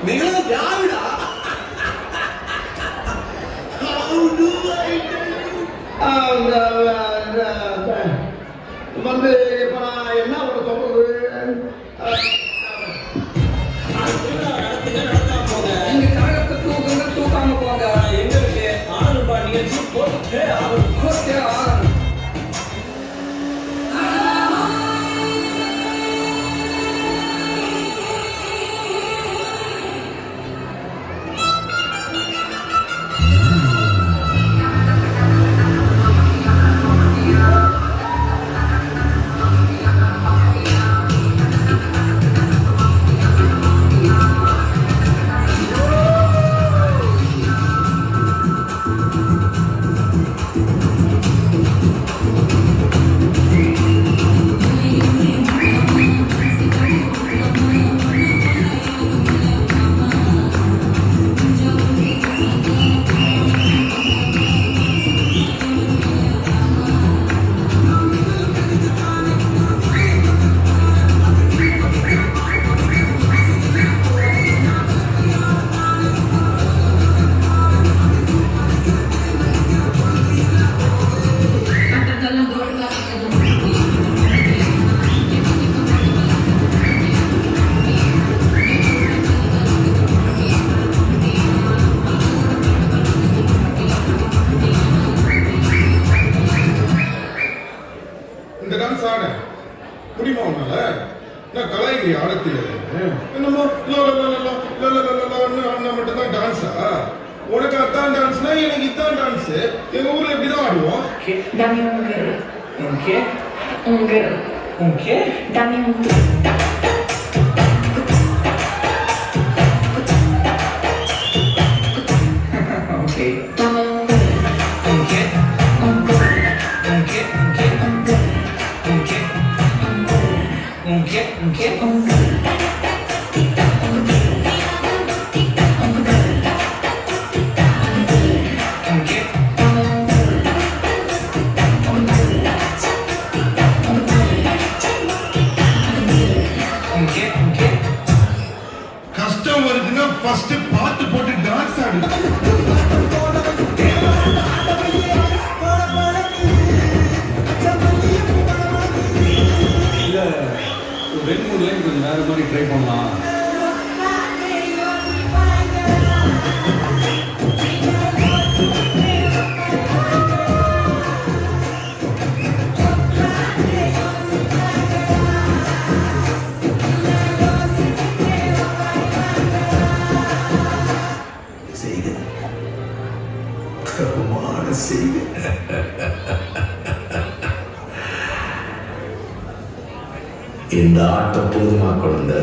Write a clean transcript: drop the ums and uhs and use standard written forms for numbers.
நீங்களும் யாருடா? வந்து இப்ப நான் என்ன ஒரு சொல்றது, நீங்க கழகத்தை தூக்குங்க, தூக்காம போங்க. எங்க இருக்கு ஆனந்தபா நிகழ்ச்சி போட்டே ஆகணும். இந்த டான்ஸ் ஆட முடியுமா உன்னால? நான் கலாய்க்கு ஆடத்துல என்னமோ அண்ணா மட்டும் தான் டான்ஸா? உனக்கு அதான் டான்ஸ்னா எனக்கு இதான் டான்ஸ். எங்க ஊர்ல எப்படிதான் ஆடுவோம்? Dami un girl. Un che? Un girl. Un che? Dami un ok. Dami un girl. Un che? Un girl. Un che? Un che? Un girl. Un che? Un girl. Un che? Un che? Un girl. கஷ்டம் வருதுன்னா first பாட்டு போட்டு dance ஆடு. இல்ல ஒரு 2-3 line கொஞ்சம் வேற மாதிரி ட்ரை பண்ணலாம். இந்த ஆட்டம் போதுமா குழந்தை?